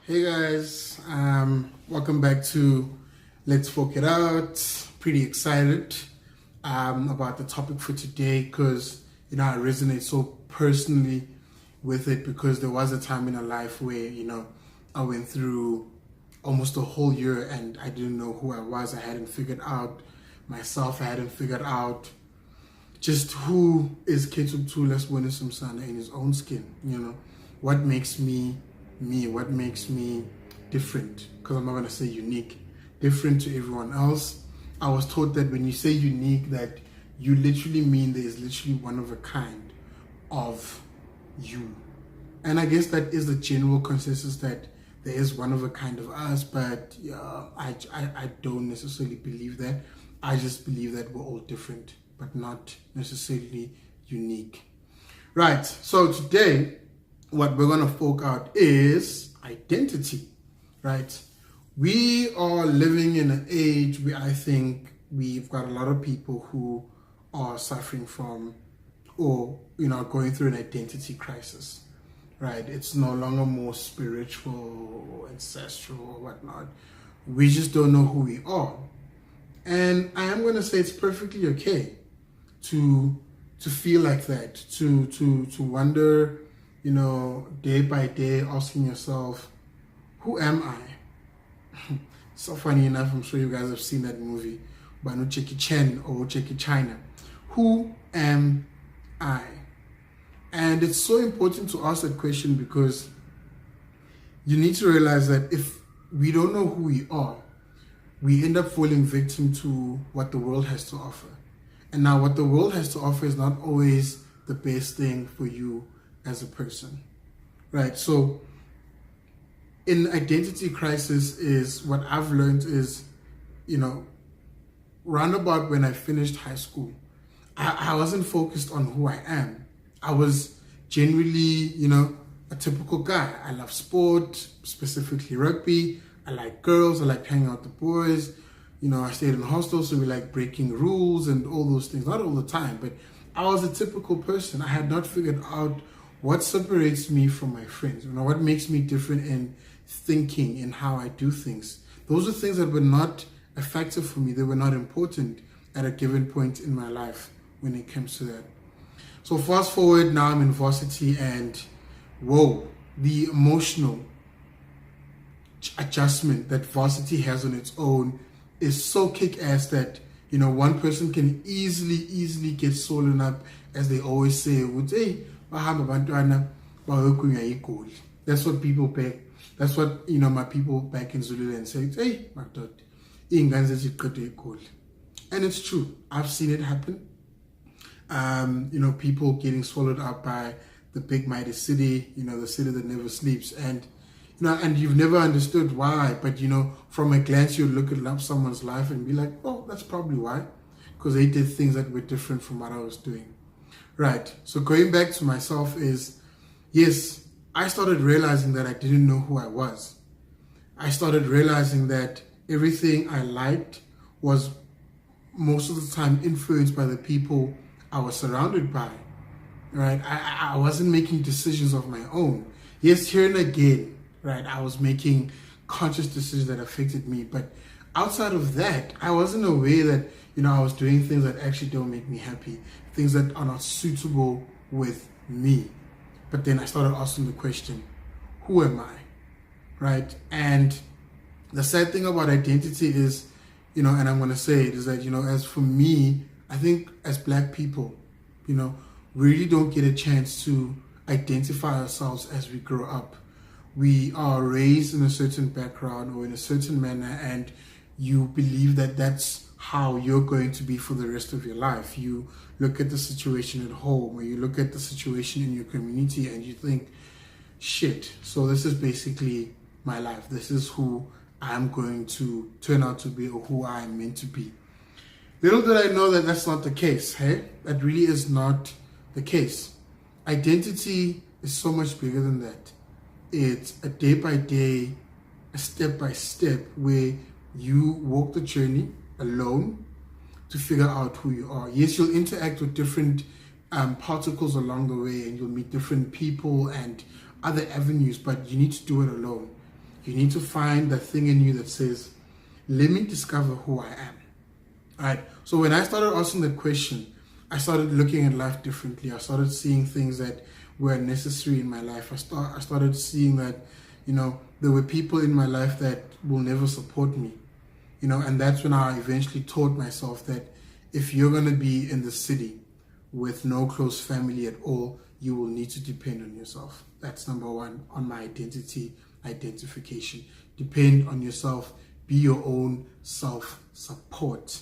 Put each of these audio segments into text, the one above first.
Hey guys, welcome back to Let's Fork It Out. Pretty excited about the topic for today because I resonate so personally with it because there was a time in my life where I went through almost a whole year and I didn't know who I was. I hadn't figured out myself. I hadn't figured out just who is Ketub Tulas Samsana in his own skin. What makes me me, what makes me different, because I'm not going to say unique, different to everyone else. I was taught that when you say unique, that you literally mean there is literally one of a kind of you. And I guess that is the general consensus, that there is one of a kind of us, but I don't necessarily believe that. I just believe that we're all different, but not necessarily unique. Right, so today, what we're going to fork out is identity, right? We are living in an age where I think we've got a lot of people who are suffering from or, going through an identity crisis, right? It's no longer more spiritual or ancestral or whatnot. We just don't know who we are. And I am going to say it's perfectly okay to feel like that, to wonder, day by day, asking yourself, who am I? So funny enough, I'm sure you guys have seen that movie by Jackie Chan or Jackie China. Who am I? And it's so important to ask that question because you need to realize that if we don't know who we are, we end up falling victim to what the world has to offer. And now what the world has to offer is not always the best thing for you as a person, right? So in identity crisis is what I've learned is, roundabout when I finished high school, I wasn't focused on who I am. I was generally, a typical guy. I love sport, specifically rugby. I like girls. I like hanging out with the boys. I stayed in hostels, so we like breaking rules and all those things. Not all the time, but I was a typical person. I had not figured out what separates me from my friends. What makes me different in thinking and how I do things. Those are things that were not a factor for me. They were not important at a given point in my life when it comes to that. So fast forward, now I'm in varsity and whoa, the emotional adjustment that varsity has on its own is so kick-ass that one person can easily get swollen up, as they always say, would say, that's what people back, that's what my people back in Zululand say, hey, my dad, and it's true. I've seen it happen. People getting swallowed up by the big mighty city, the city that never sleeps, and you've never understood why, but from a glance you look at someone's life and be like, oh, that's probably why, because they did things that were different from what I was doing. Right, so going back to myself is, yes, I started realizing that I didn't know who I was. I started realizing that everything I liked was most of the time influenced by the people I was surrounded by. Right, I wasn't making decisions of my own. Yes, here and again, right, I was making conscious decisions that affected me, but outside of that, I wasn't aware that I was doing things that actually don't make me happy, things that are not suitable with me. But then I started asking the question, who am I? Right? And the sad thing about identity is, and I'm going to say it, is that, as for me, I think as Black people, we really don't get a chance to identify ourselves as we grow up. We are raised in a certain background or in a certain manner, and you believe that that's how you're going to be for the rest of your life. You look at the situation at home, or you look at the situation in your community, and you think, shit, so this is basically my life. This is who I'm going to turn out to be, or who I'm meant to be. Little did I know that that's not the case, hey? That really is not the case. Identity is so much bigger than that. It's a day by day, a step by step, where you walk the journey alone to figure out who you are. Yes, you'll interact with different particles along the way, and you'll meet different people and other avenues, but you need to do it alone. You need to find that thing in you that says, let me discover who I am. All right. So when I started asking that question, I started looking at life differently. I started seeing things that were necessary in my life. I started seeing that, there were people in my life that will never support me, and that's when I eventually taught myself that if you're going to be in the city with no close family at all, you will need to depend on yourself. That's number one on my identification. Depend on yourself. Be your own self-support,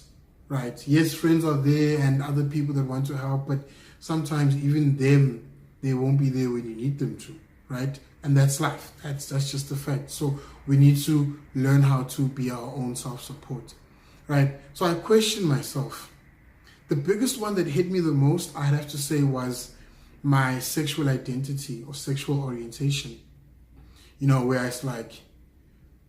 right? Yes, friends are there and other people that want to help, but sometimes even them, they won't be there when you need them to, right? And that's life. That's just the fact. So we need to learn how to be our own self-support, right? So I questioned myself. The biggest one that hit me the most, I'd have to say, was my sexual identity or sexual orientation. Where it's like,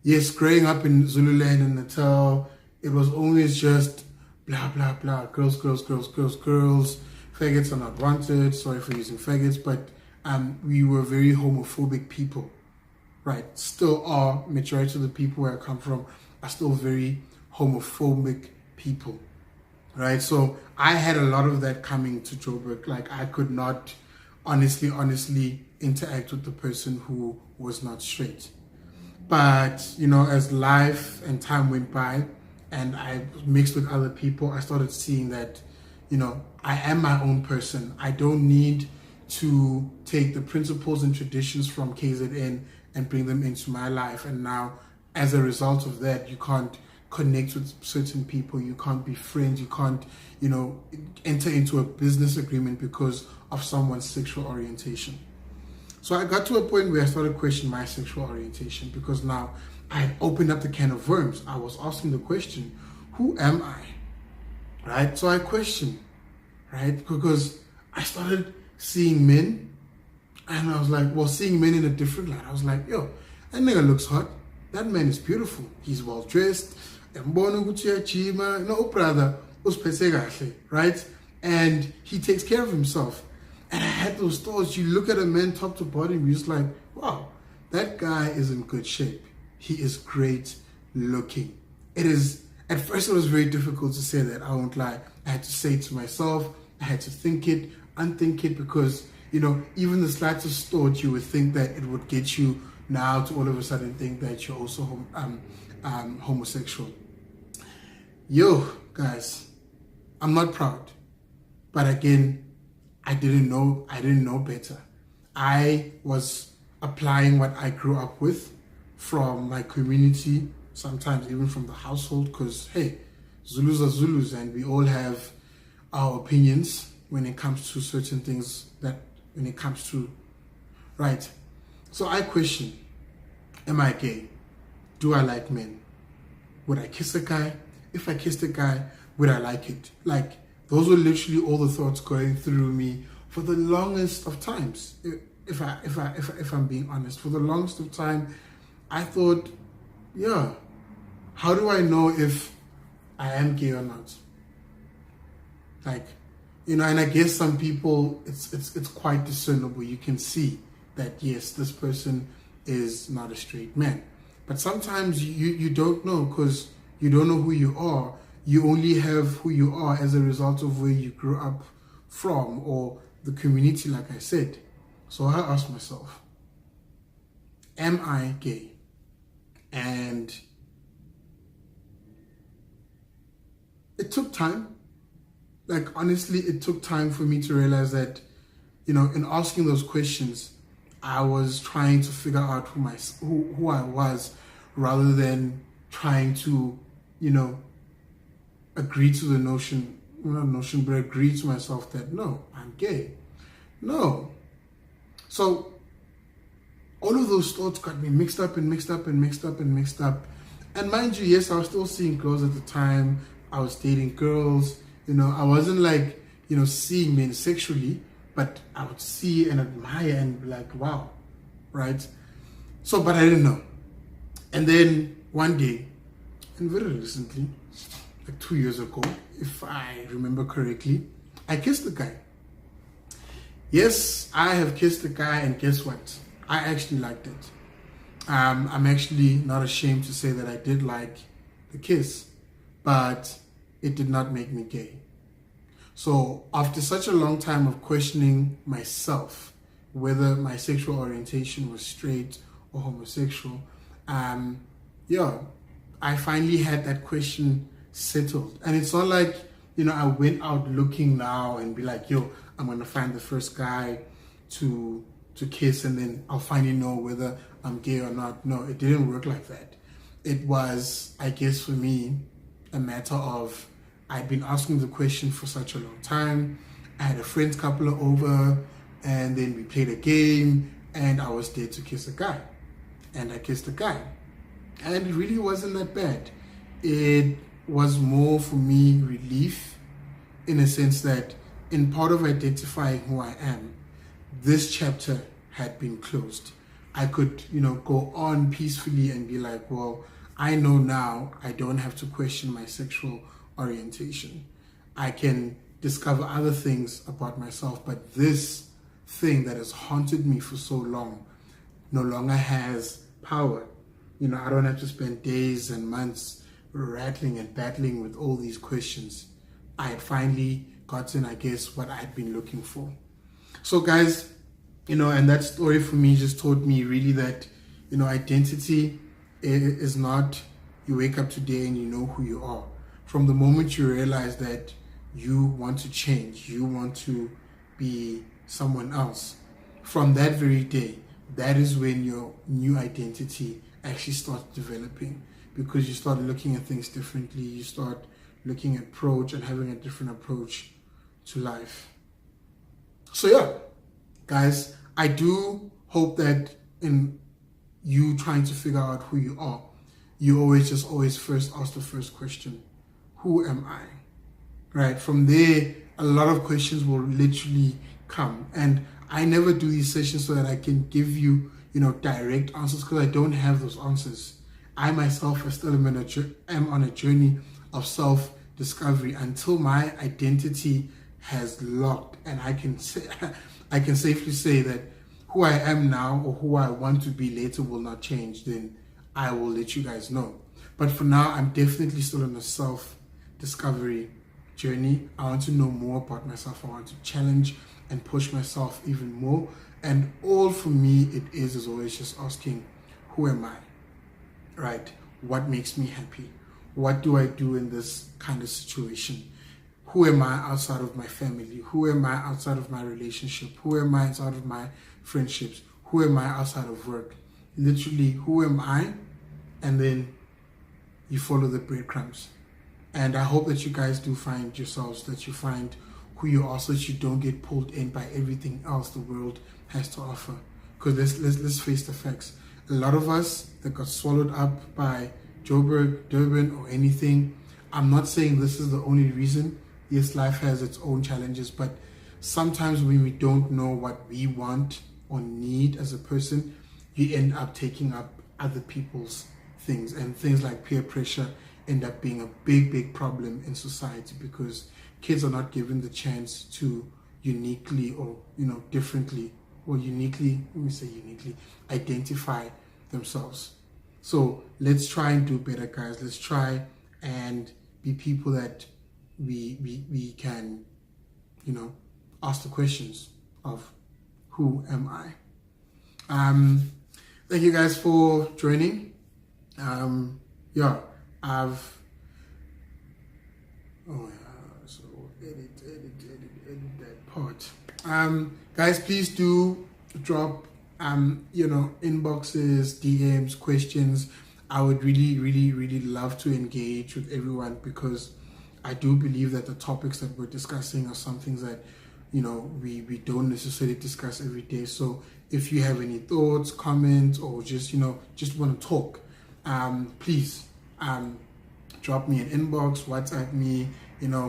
yes, growing up in Zululand and Natal, it was always just blah, blah, blah, girls, girls, girls, girls, girls. Faggots are not wanted. Sorry for using faggots, but we were very homophobic people, right? Still are. Majority of the people where I come from are still very homophobic people, right? So I had a lot of that coming to Joburg. Like I could not honestly interact with the person who was not straight. But, as life and time went by and I mixed with other people, I started seeing that, I am my own person. I don't need to take the principles and traditions from KZN and bring them into my life. And now, as a result of that, you can't connect with certain people. You can't be friends. You can't, enter into a business agreement because of someone's sexual orientation. So I got to a point where I started questioning my sexual orientation because now I had opened up the can of worms. I was asking the question, who am I? Right? So I questioned, right? Because I started seeing men and I was like, seeing men in a different light. I was like, yo, that nigga looks hot. That man is beautiful. He's well dressed. No, brother, right? And he takes care of himself. And I had those thoughts. You look at a man top to bottom, you're just like, wow, that guy is in good shape. He is great looking. At first it was very difficult to say that, I won't lie. I had to say it to myself. I had to think it, unthink it, because, even the slightest thought, you would think that it would get you now to all of a sudden think that you're also homosexual. Yo, guys, I'm not proud. But again, I didn't know better. I was applying what I grew up with from my community, sometimes even from the household, because, hey, Zulus are Zulus and we all have our opinions when it comes to certain things right? So I question, am I gay? Do I like men? Would I kiss a guy? If I kissed a guy, would I like it? Like, those were literally all the thoughts going through me for the longest of times. If I'm being honest, for the longest of time, I thought, yeah, how do I know if I am gay or not? Like, and I guess some people, it's quite discernible. You can see that, yes, this person is not a straight man. But sometimes you don't know, because you don't know who you are. You only have who you are as a result of where you grew up from or the community, like I said. So I asked myself, am I gay? And it took time. Like, honestly, it took time for me to realize that, in asking those questions, I was trying to figure out who I was, rather than trying to, agree to the notion, but agree to myself that, no, I'm gay. No. So all of those thoughts got me mixed up. And mind you, yes, I was still seeing girls at the time. I was dating girls. I wasn't like, seeing men sexually, but I would see and admire and be like, wow, right? So, but I didn't know. And then one day, and very recently, like 2 years ago, if I remember correctly, I kissed the guy. Yes, I have kissed the guy, and guess what? I actually liked it. I'm actually not ashamed to say that I did like the kiss, but it did not make me gay. So after such a long time of questioning myself, whether my sexual orientation was straight or homosexual, yeah, I finally had that question settled. And it's not like, I went out looking now and be like, yo, I'm gonna find the first guy to kiss and then I'll finally know whether I'm gay or not. No, it didn't work like that. It was, I guess for me, a matter of I'd been asking the question for such a long time. I had a friend's couple over and then we played a game and I was there to kiss a guy. And I kissed a guy. And it really wasn't that bad. It was more for me relief in a sense that in part of identifying who I am, this chapter had been closed. I could, go on peacefully and be like, well, I know now I don't have to question my sexual orientation. I can discover other things about myself, but this thing that has haunted me for so long no longer has power. I don't have to spend days and months rattling and battling with all these questions. I had finally gotten, I guess, what I had been looking for. So guys, and that story for me just taught me really that, identity is not you wake up today and you know who you are. From the moment you realize that you want to change, you want to be someone else, from that very day, that is when your new identity actually starts developing, because you start looking at things differently, you start looking at approach and having a different approach to life. So yeah, guys, I do hope that in you trying to figure out who you are, you always first ask the first question, who am I? Right? From there, a lot of questions will literally come. And I never do these sessions so that I can give you, direct answers, because I don't have those answers. I myself still am on a journey of self-discovery until my identity has locked, and I can safely say that who I am now or who I want to be later will not change. Then I will let you guys know. But for now, I'm definitely still on a self-discovery journey. I want to know more about myself. I want to challenge and push myself even more. And all for me it is always just asking, who am I? Right? What makes me happy? What do I do in this kind of situation? Who am I outside of my family? Who am I outside of my relationship? Who am I outside of my friendships? Who am I outside of work? Literally, who am I? And then you follow the breadcrumbs. And I hope that you guys do find yourselves, that you find who you are, so that you don't get pulled in by everything else the world has to offer. Because let's face the facts. A lot of us that got swallowed up by Joburg, Durban, or anything, I'm not saying this is the only reason. Yes, life has its own challenges, but sometimes when we don't know what we want or need as a person, you end up taking up other people's things, and things like peer pressure end up being a big problem in society, because kids are not given the chance to uniquely or differently, or uniquely identify themselves. So let's try and do better, guys. Let's try and be people that we can ask the questions of who am I. Thank you guys for joining. Edit that part. Guys, please do drop inboxes, DMs, questions. I would really love to engage with everyone, because I do believe that the topics that we're discussing are some things that we don't necessarily discuss every day. So if you have any thoughts, comments, or just want to talk, please drop me an inbox, WhatsApp me,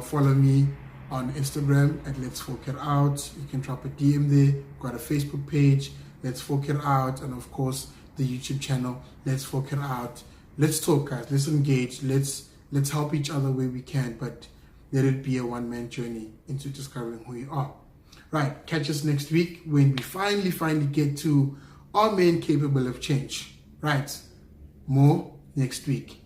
follow me on Instagram at Let's Folk It Out. You can drop a DM there. We've got a Facebook page, Let's Folk It Out, and of course the YouTube channel, Let's Folk It Out. Let's talk, guys. Let's engage. Let's help each other where we can, but let it be a one-man journey into discovering who you are. Right, catch us next week when we finally get to Are Men Capable of Change? Right. More next week.